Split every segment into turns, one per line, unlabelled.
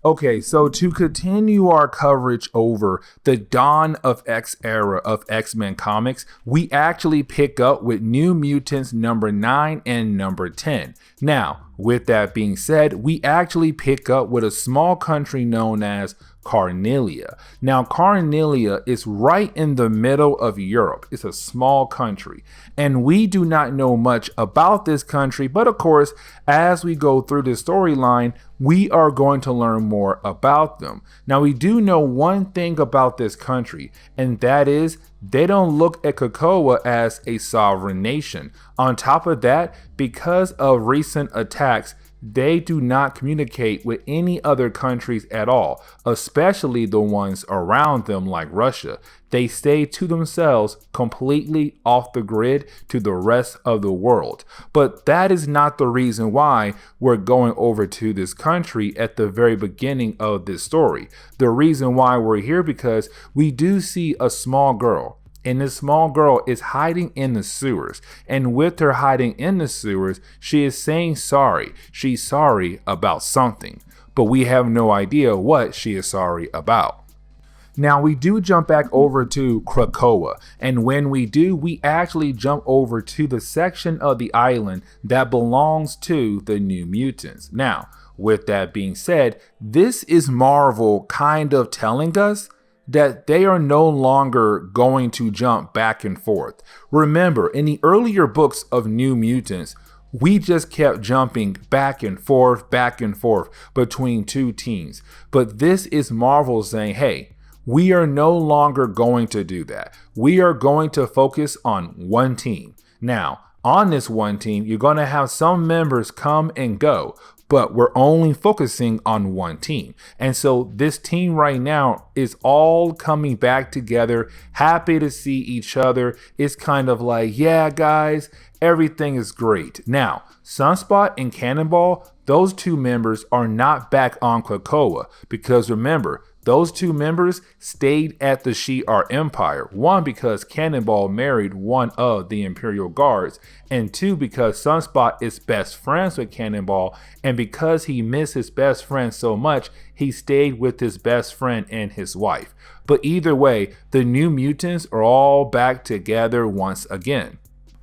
Okay, so to continue our coverage over the Dawn of X era of X-Men comics, we actually pick up with New Mutants number 9 and number 10. Now, with that being said, we actually pick up with a small country known as Carnelia. Now, Carnelia is right in the middle of Europe. It's a small country, and we do not know much about this country, but of course, as we go through the storyline, we are going to learn more about them. Now, we do know one thing about this country, and that is they don't look at Krakoa as a sovereign nation. On top of that, because of recent attacks, they do not communicate with any other countries at all, especially the ones around them like Russia. They stay to themselves, completely off the grid to the rest of the world. But that is not the reason why we're going over to this country at the very beginning of this story. The reason why we're here because we do see a small girl. And this small girl is hiding in the sewers. And with her hiding in the sewers, she is saying sorry. She's sorry about something. But we have no idea what she is sorry about. Now, we do jump back over to Krakoa. And when we do, we actually jump over to the section of the island that belongs to the New Mutants. Now, with that being said, this is Marvel kind of telling us that they are no longer going to jump back and forth. Remember, in the earlier books of New Mutants, we just kept jumping back and forth between two teams. But this is Marvel saying, hey, we are no longer going to do that. We are going to focus on one team. Now, on this one team, you're going to have some members come and go, but we're only focusing on one team. And so this team right now is all coming back together, happy to see each other. It's kind of like, yeah, guys, everything is great. Now, Sunspot and Cannonball, those two members are not back on Krakoa because remember, those two members stayed at the Shi'ar Empire. One, because Cannonball married one of the Imperial Guards, and two, because Sunspot is best friends with Cannonball, and because he missed his best friend so much, he stayed with his best friend and his wife. But either way, the New Mutants are all back together once again.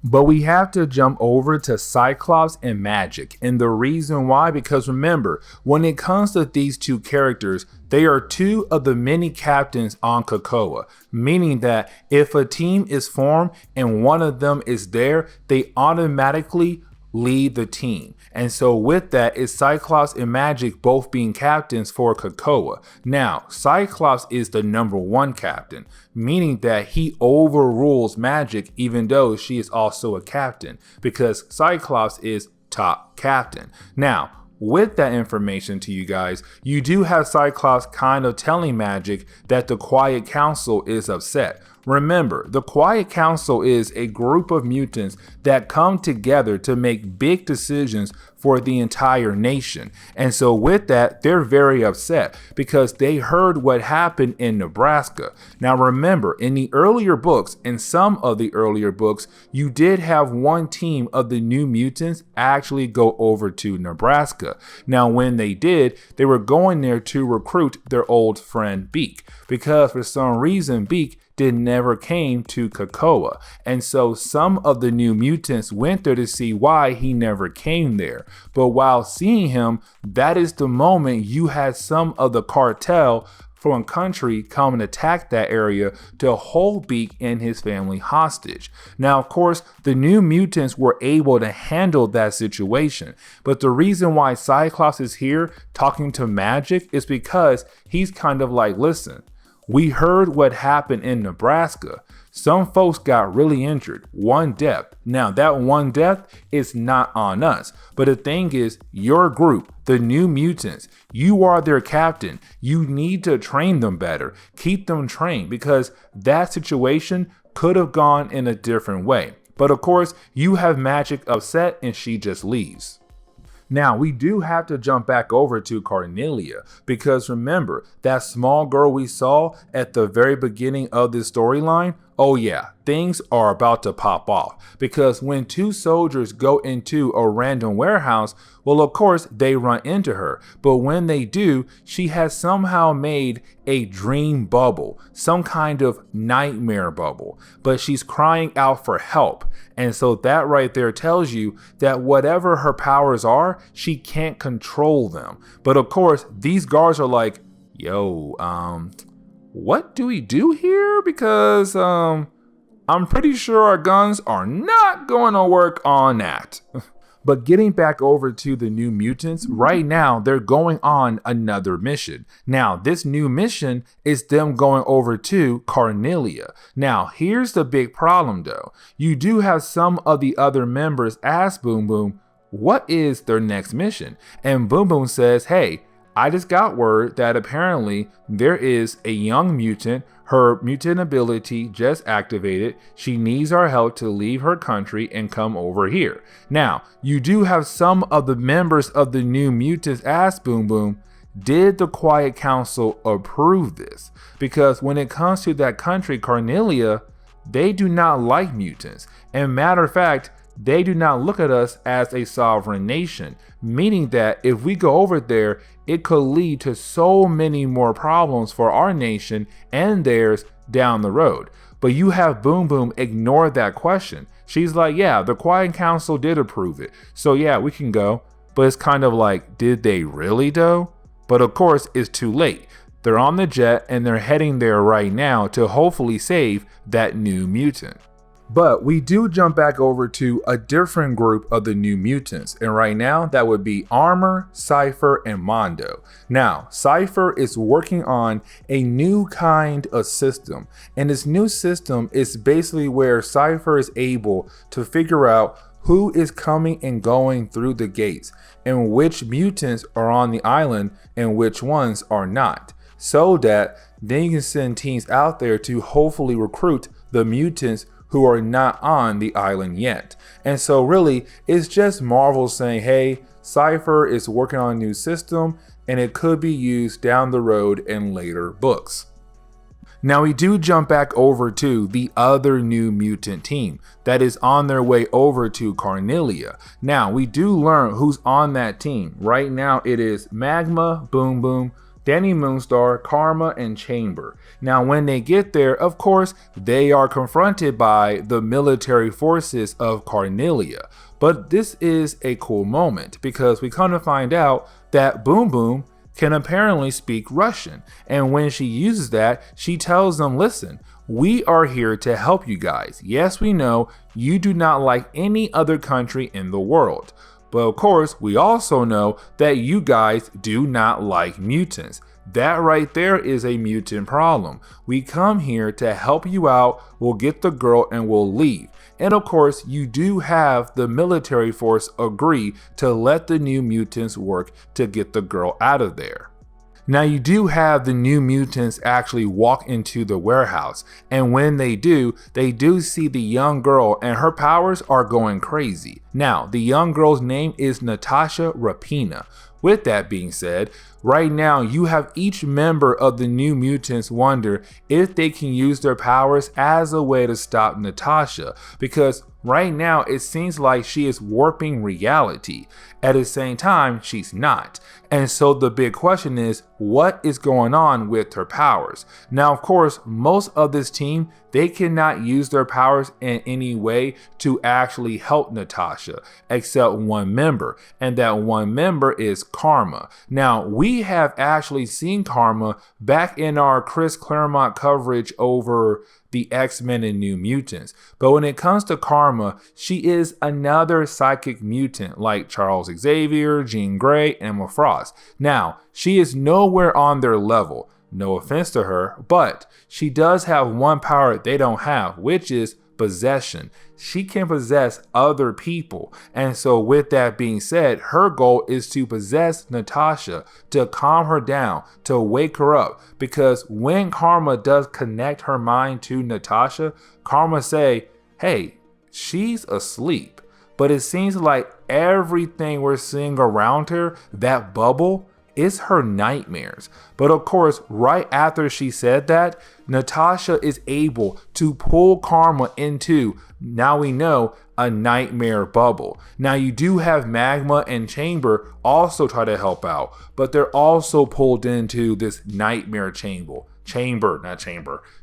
But we have to jump over to Cyclops and Magic. And the reason why, because remember, when it comes to these two characters, they are two of the many captains on Krakoa, meaning that if a team is formed and one of them is there, they automatically lead the team. And so with that is Cyclops and Magic both being captains for Krakoa. Now, Cyclops is the number one captain, meaning that he overrules Magic even though she is also a captain, because Cyclops is top captain. Now, with that information to you guys, you do have Cyclops kind of telling Magic that the Quiet Council is upset. Remember, the Quiet Council is a group of mutants that come together to make big decisions for the entire nation. And so with that, they're very upset because they heard what happened in Nebraska. Now remember, in the earlier books, in some of the earlier books, you did have one team of the New Mutants actually go over to Nebraska. Now when they did, they were going there to recruit their old friend Beak, because for some reason Beak never came to Krakoa. And so some of the New Mutants went there to see why he never came there. But while seeing him, that is the moment you had some of the cartel from a country come and attack that area to hold Beak and his family hostage. Now, of course, the New Mutants were able to handle that situation. But the reason why Cyclops is here talking to Magic is because he's kind of like, listen, we heard what happened in Nebraska. Some folks got really injured, one death. Now that one death is not on us. But the thing is, your group, the New Mutants, you are their captain. You need to train them better. Keep them trained because that situation could have gone in a different way. But of course, you have Magic upset and she just leaves. Now, we do have to jump back over to Carnelia because remember, that small girl we saw at the very beginning of this storyline, oh yeah, things are about to pop off. Because when two soldiers go into a random warehouse, well, of course, they run into her. But when they do, she has somehow made a dream bubble, some kind of nightmare bubble. But she's crying out for help. And so that right there tells you that whatever her powers are, she can't control them. But of course, these guards are like, yo, what do we do here? Because I'm pretty sure our guns are not going to work on that. But getting back over to the New Mutants, right now they're going on another mission. Now, this new mission is them going over to Carnelia. Now, here's the big problem though. You do have some of the other members ask Boom Boom, what is their next mission? And Boom Boom says, hey, I just got word that apparently there is a young mutant. Her mutant ability just activated. She needs our help to leave her country and come over here. Now, you do have some of the members of the New Mutants ask Boom Boom, did the Quiet Council approve this? Because when it comes to that country, Carnelia, they do not like mutants. And matter of fact, they do not look at us as a sovereign nation, meaning that if we go over there, it could lead to so many more problems for our nation and theirs down the road. But you have Boom Boom ignore that question. She's like, yeah, the Quiet Council did approve it. So yeah, we can go. But it's kind of like, did they really though? But of course, it's too late. They're on the jet and they're heading there right now to hopefully save that New Mutant. But we do jump back over to a different group of the New Mutants. And right now, that would be Armor, Cypher, and Mondo. Now, Cypher is working on a new kind of system. And this new system is basically where Cypher is able to figure out who is coming and going through the gates and which mutants are on the island and which ones are not. So that then you can send teams out there to hopefully recruit the mutants who are not on the island yet. And so really, it's just Marvel saying, hey, Cypher is working on a new system and it could be used down the road in later books. Now we do jump back over to the other New Mutant team that is on their way over to Carnelia. Now we do learn who's on that team. Right now it is Magma, Boom Boom, Danny Moonstar, Karma, and Chamber. Now when they get there, of course, they are confronted by the military forces of Carnelia. But this is a cool moment because we come to find out that Boom Boom can apparently speak Russian. And when she uses that, she tells them, listen, we are here to help you guys. Yes, we know you do not like any other country in the world. But of course, we also know that you guys do not like mutants. That right there is a mutant problem. We come here to help you out, we'll get the girl and we'll leave. And of course, you do have the military force agree to let the New Mutants work to get the girl out of there. Now you do have the New Mutants actually walk into the warehouse, and when they do see the young girl and her powers are going crazy. Now, the young girl's name is Natasha Rapina. With that being said, right now you have each member of the New Mutants wonder if they can use their powers as a way to stop Natasha, because right now it seems like she is warping reality. At the same time, she's not. And so the big question is, what is going on with her powers? Now, of course, most of this team, they cannot use their powers in any way to actually help Natasha, except one member. And that one member is Karma. Now, we have actually seen Karma back in our Chris Claremont coverage over the X-Men and New Mutants. But when it comes to Karma, she is another psychic mutant like Charles Xavier, Jean Grey, and Emma Frost. Now, she is nowhere on their level. No offense to her, but she does have one power they don't have, which is possession. She can possess other people. And so with that being said, her goal is to possess Natasha, to calm her down, to wake her up. Because when Karma does connect her mind to Natasha, Karma say, hey, she's asleep. But it seems like everything we're seeing around her, that bubble, it's her nightmares. But of course, right after she said that, Natasha is able to pull Karma into, now we know, a nightmare bubble. Now you do have Magma and Chamber also try to help out, but they're also pulled into this nightmare chamber.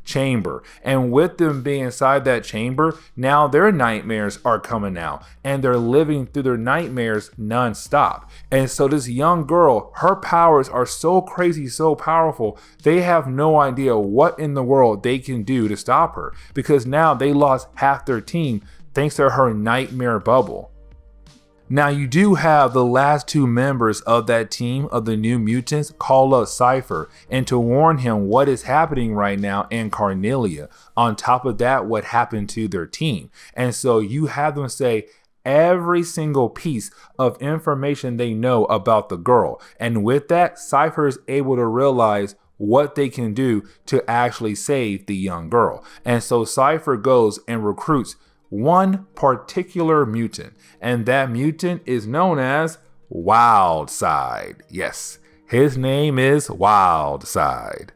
Chamber. And with them being inside that chamber, now their nightmares are coming out and they're living through their nightmares nonstop. And so this young girl, her powers are so crazy, so powerful, they have no idea what in the world they can do to stop her, because now they lost half their team thanks to her nightmare bubble. Now you do have the last two members of that team of the New Mutants call up Cypher and to warn him what is happening right now in Carnelia. On top of that, what happened to their team. And so you have them say every single piece of information they know about the girl. And with that, Cypher is able to realize what they can do to actually save the young girl. And so Cypher goes and recruits one particular mutant, and that mutant is known as Wildside. Yes, his name is Wildside.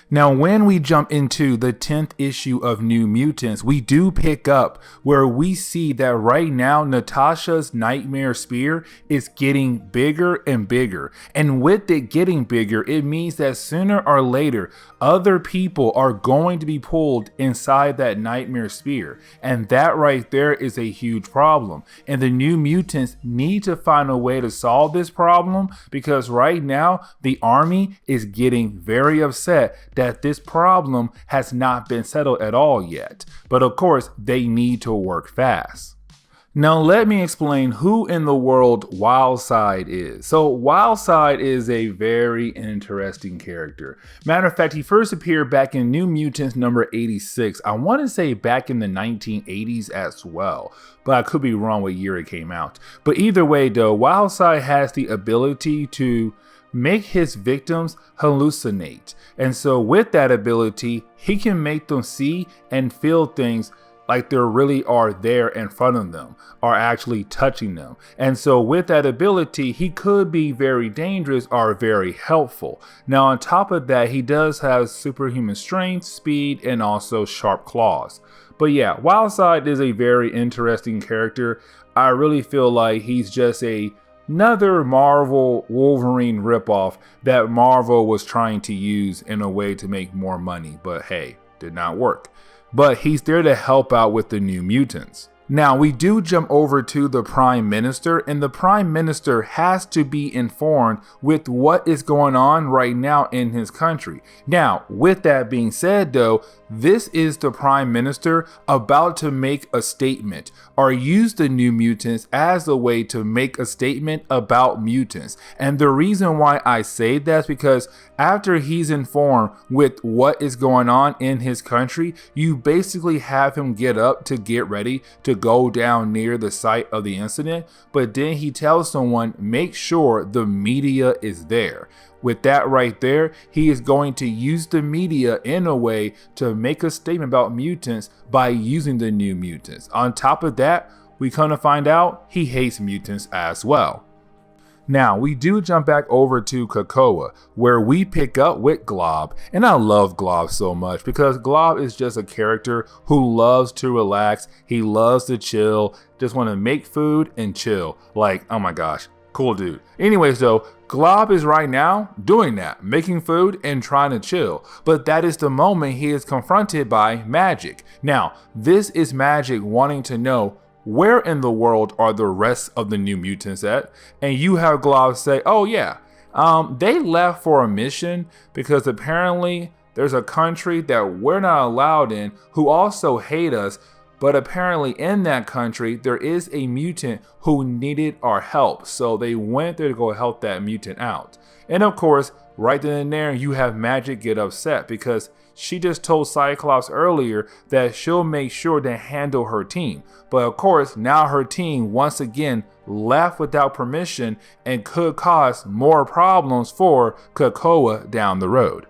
Now, when we jump into the 10th issue of New Mutants, we do pick up where we see that right now Natasha's nightmare spear is getting bigger and bigger. And with it getting bigger, it means that sooner or later, other people are going to be pulled inside that nightmare spear. And that right there is a huge problem. And the New Mutants need to find a way to solve this problem, because right now the army is getting very upset that this problem has not been settled at all yet. But of course, they need to work fast. Now let me explain who in the world Wildside is. So Wildside is a very interesting character. Matter of fact, he first appeared back in New Mutants number 86. I want to say back in the 1980s as well, but I could be wrong what year it came out. But either way though, Wildside has the ability to make his victims hallucinate. And so with that ability, he can make them see and feel things like they really are there in front of them, are actually touching them. And so with that ability, he could be very dangerous or very helpful. Now on top of that, he does have superhuman strength, speed, and also sharp claws. But yeah, Wildside is a very interesting character. I really feel like he's just another Marvel Wolverine ripoff that Marvel was trying to use in a way to make more money, but hey, did not work. But he's there to help out with the New Mutants. Now we do jump over to the Prime Minister, and the Prime Minister has to be informed with what is going on right now in his country. Now with that being said though, this is the Prime Minister about to make a statement or use the New Mutants as a way to make a statement about mutants. And the reason why I say that is because after he's informed with what is going on in his country, you basically have him get up to get ready to go down near the site of the incident, but then he tells someone, make sure the media is there. With that right there, he is going to use the media in a way to make a statement about mutants by using the New Mutants. On top of that, we come to find out he hates mutants as well. Now, we do jump back over to Krakoa, where we pick up with Glob, and I love Glob so much because Glob is just a character who loves to relax, he loves to chill, just want to make food and chill. Like, oh my gosh, cool dude. Anyways though, Glob is right now doing that, making food and trying to chill. But that is the moment he is confronted by Magic. Now, this is Magic wanting to know, where in the world are the rest of the New Mutants at? And you have Glob say, oh yeah, they left for a mission because apparently there's a country that we're not allowed in who also hate us. But apparently in that country, there is a mutant who needed our help. So they went there to go help that mutant out. And of course, right then and there, you have Magic get upset because she just told Cyclops earlier that she'll make sure to handle her team. But of course, now her team once again left without permission and could cause more problems for Krakoa down the road.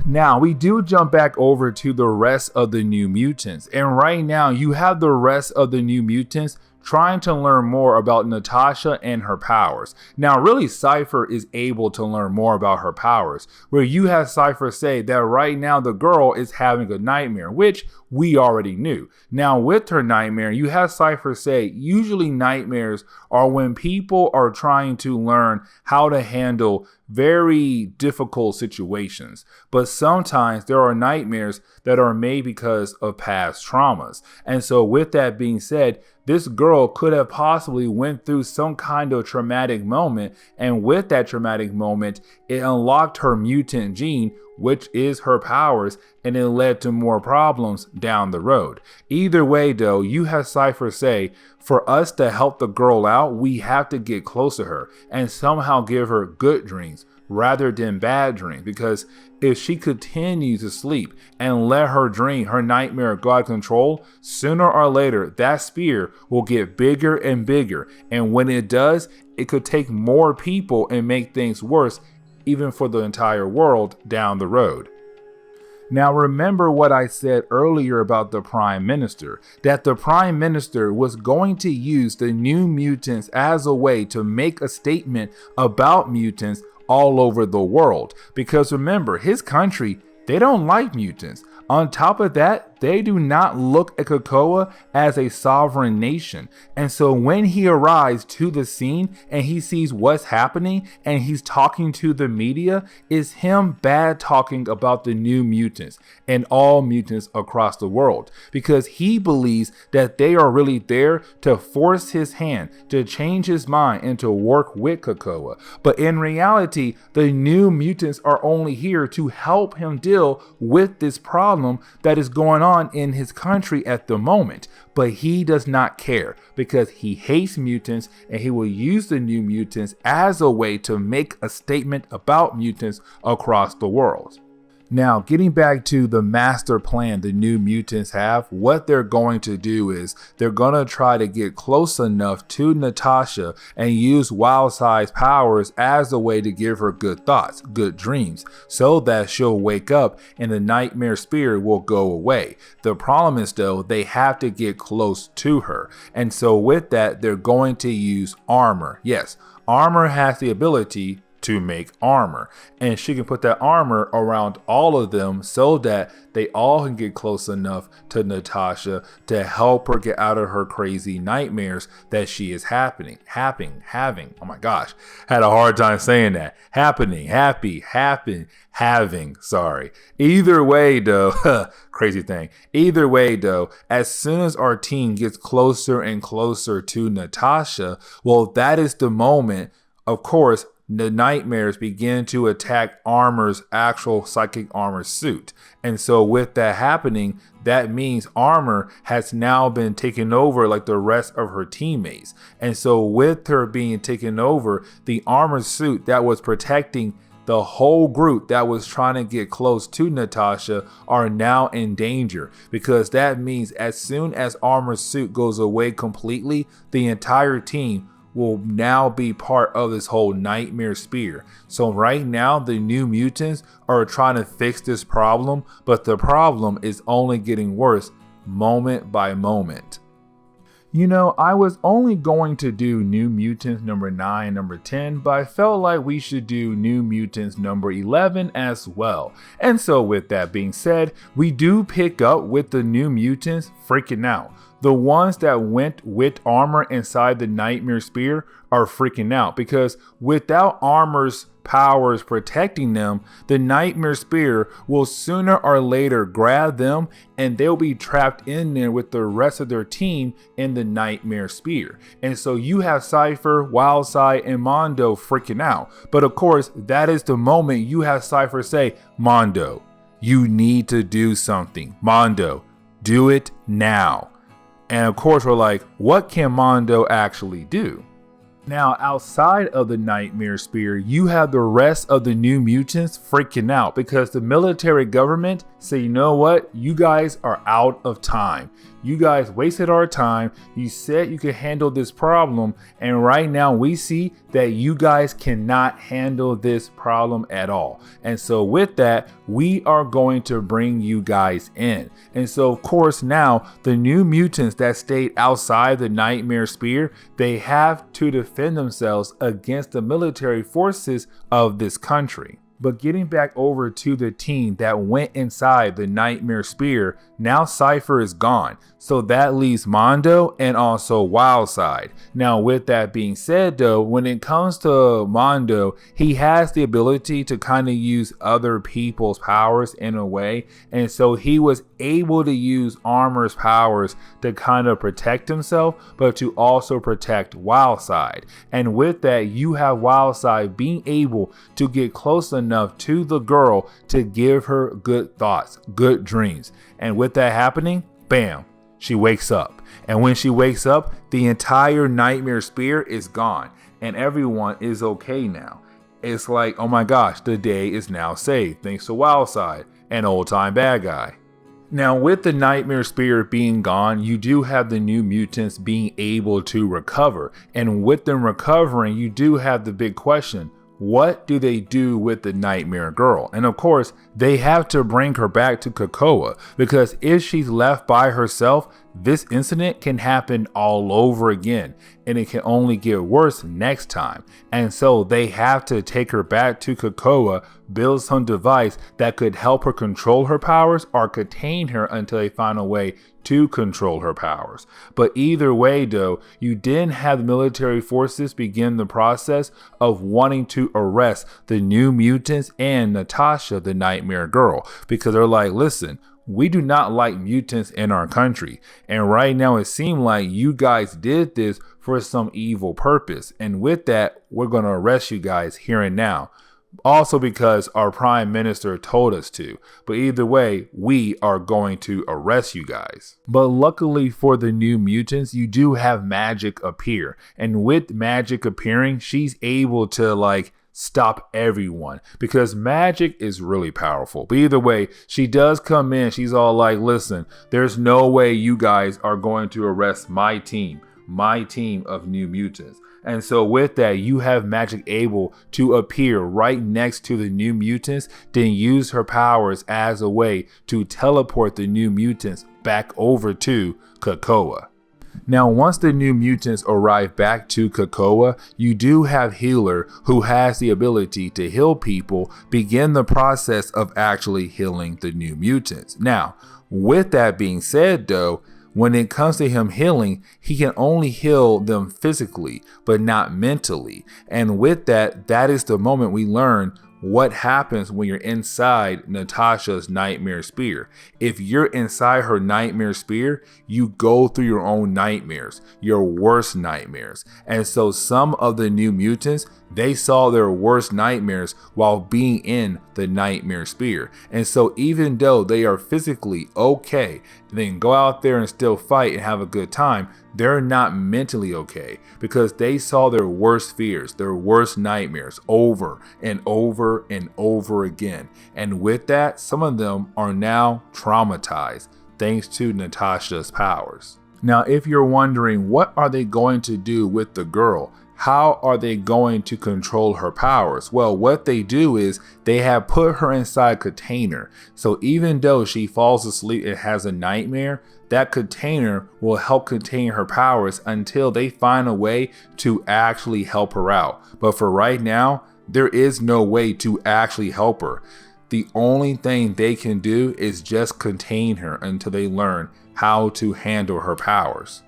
Now we do jump back over to the rest of the New Mutants, and right now you have the rest of the New Mutants trying to learn more about Natasha and her powers. Now, really, Cypher is able to learn more about her powers, where you have Cypher say that right now the girl is having a nightmare, which we already knew. Now, with her nightmare, you have Cypher say usually nightmares are when people are trying to learn how to handle very difficult situations, but sometimes there are nightmares that are made because of past traumas. And so with that being said, this girl could have possibly went through some kind of traumatic moment, and with that traumatic moment, it unlocked her mutant gene, which is her powers, and it led to more problems down the road. Either way though, you have Cypher say, for us to help the girl out, we have to get close to her and somehow give her good dreams rather than bad dreams, because if she continues to sleep and let her dream, her nightmare go out of control, sooner or later that spear will get bigger and bigger, and when it does, it could take more people and make things worse, even for the entire world down the road. Now remember what I said earlier about the Prime Minister, that the Prime Minister was going to use the New Mutants as a way to make a statement about mutants all over the world. Because remember, his country, they don't like mutants. On top of that, they do not look at Krakoa as a sovereign nation. And so when he arrives to the scene and he sees what's happening and he's talking to the media, is him bad talking about the New Mutants and all mutants across the world, because he believes that they are really there to force his hand, to change his mind and to work with Krakoa. But in reality, the New Mutants are only here to help him deal with this problem that is going on in his country at the moment. But he does not care, because he hates mutants and he will use the New Mutants as a way to make a statement about mutants across the world. Now, getting back to the master plan the New Mutants have, what they're going to do is they're going to try to get close enough to Natasha and use Wildside's powers as a way to give her good thoughts, good dreams, so that she'll wake up and the nightmare spirit will go away. The problem is though, they have to get close to her. And so with that, they're going to use armor. Yes, armor has the ability to make armor, and she can put that armor around all of them so that they all can get close enough to Natasha to help her get out of her crazy nightmares that she is having. Oh my gosh, had a hard time saying that. Sorry. Either way though, crazy thing. Either way though, as soon as our team gets closer and closer to Natasha, well, that is the moment, of course, the nightmares begin to attack Armor's actual psychic armor suit. And so with that happening, that means Armor has now been taken over like the rest of her teammates. And so with her being taken over, the armor suit that was protecting the whole group that was trying to get close to Natasha are now in danger, because that means as soon as Armor's suit goes away completely, the entire team will now be part of this whole nightmare spear. So right now the New Mutants are trying to fix this problem, but the problem is only getting worse moment by moment. You know, I was only going to do New Mutants number 9, number 10, but I felt like we should do New Mutants number 11 as well. And so with that being said, we do pick up with the New Mutants freaking out. The ones that went with Armor inside the Nightmare Spear are freaking out, because without Armor's powers protecting them, the Nightmare Spear will sooner or later grab them and they'll be trapped in there with the rest of their team in the Nightmare Spear. And so you have Cypher, Wildside, and Mondo freaking out. But of course, that is the moment you have Cypher say, Mondo, you need to do something. Mondo, do it now. And of course, we're like, what can Mondo actually do? Now, outside of the Nightmare Spear, you have the rest of the New Mutants freaking out, because the military government say, you know what? You guys are out of time. you guys wasted our time. You said you could handle this problem, and right now we see that you guys cannot handle this problem at all. And so with that, we are going to bring you guys in. And so of course now the new mutants that stayed outside the Nightmare Spear, they have to defend themselves against the military forces of this country. But getting back over to the team that went inside the Nightmare Spear, now Cypher is gone. So that leaves Mondo and also Wildside. Now with that being said though, when it comes to Mondo, he has the ability to kind of use other people's powers in a way. And so he was able to use Armor's powers to kind of protect himself, but to also protect Wildside. And with that, you have Wildside being able to get close enough to the girl to give her good thoughts, good dreams. And with that happening, bam, she wakes up. And when she wakes up, the entire Nightmare Spear is gone and everyone is okay now. It's like, oh my gosh, the day is now saved thanks to Wildside, an old time bad guy. Now with the Nightmare Spear being gone, you do have the new mutants being able to recover. And with them recovering, you do have the big question. What do they do with the Nightmare Girl? And of course, they have to bring her back to Krakoa, because if she's left by herself, this incident can happen all over again, and it can only get worse next time. And so they have to take her back to Krakoa, build some device that could help her control her powers or contain her until they find a way to control her powers. But either way though, you didn't have the military forces begin the process of wanting to arrest the new mutants and Natasha, the Nightmare Girl, because they're like, listen, we do not like mutants in our country. And right now it seemed like you guys did this for some evil purpose. And with that, we're going to arrest you guys here and now. Also because our prime minister told us to. But either way, we are going to arrest you guys. But luckily for the new mutants, you do have Magic appear. And with Magic appearing, she's able to stop everyone, because Magic is really powerful. But either way, she does come in. She's all like, listen, there's no way you guys are going to arrest my team of new mutants. And so with that, you have Magic able to appear right next to the new mutants, then use her powers as a way to teleport the new mutants back over to Krakoa. Now, once the new mutants arrive back to Krakoa, you do have Healer, who has the ability to heal people, begin the process of actually healing the new mutants. Now, with that being said though, when it comes to him healing, he can only heal them physically, but not mentally. And with that, that is the moment we learn what happens when you're inside Natasha's Nightmare Spear. If you're inside her Nightmare Spear, you go through your own nightmares, your worst nightmares. And so some of the new mutants, they saw their worst nightmares while being in the Nightmare Spear. And so even though they are physically okay, they can go out there and still fight and have a good time, they're not mentally okay, because they saw their worst fears, their worst nightmares over and over and over again. And with that, some of them are now traumatized thanks to Natasha's powers. Now, if you're wondering, what are they going to do with the girl? How are they going to control her powers? Well, what they do is they have put her inside a container. So even though she falls asleep and has a nightmare, that container will help contain her powers until they find a way to actually help her out. But for right now, there is no way to actually help her. The only thing they can do is just contain her until they learn how to handle her powers.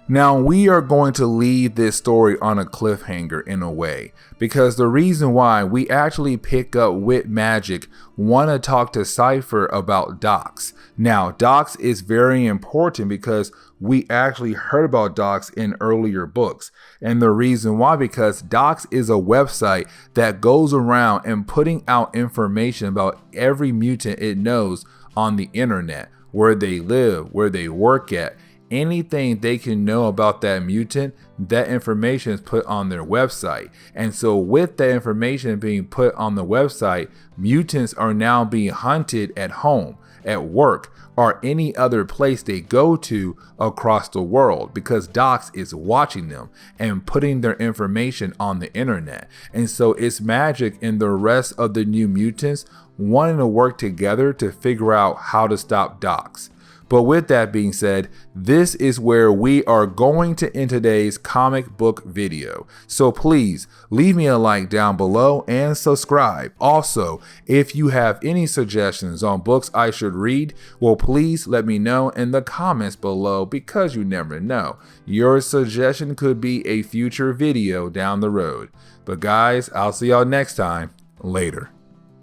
Now, we are going to leave this story on a cliffhanger in a way, because the reason why we actually pick up with Magic want to talk to Cypher about Docs. Now, Docs is very important because we actually heard about Docs in earlier books. And the reason why, because Docs is a website that goes around and putting out information about every mutant it knows on the internet, where they live, where they work at, anything they can know about that mutant, that information is put on their website. And so with that information being put on the website, mutants are now being hunted at home, at work, or any other place they go to across the world, because Docs is watching them and putting their information on the internet. And so it's Magic and the rest of the New Mutants wanting to work together to figure out how to stop Docs. But with that being said, this is where we are going to end today's comic book video. So please leave me a like down below and subscribe. Also, if you have any suggestions on books I should read, well, please let me know in the comments below, because you never know. Your suggestion could be a future video down the road. But guys, I'll see y'all next time. Later.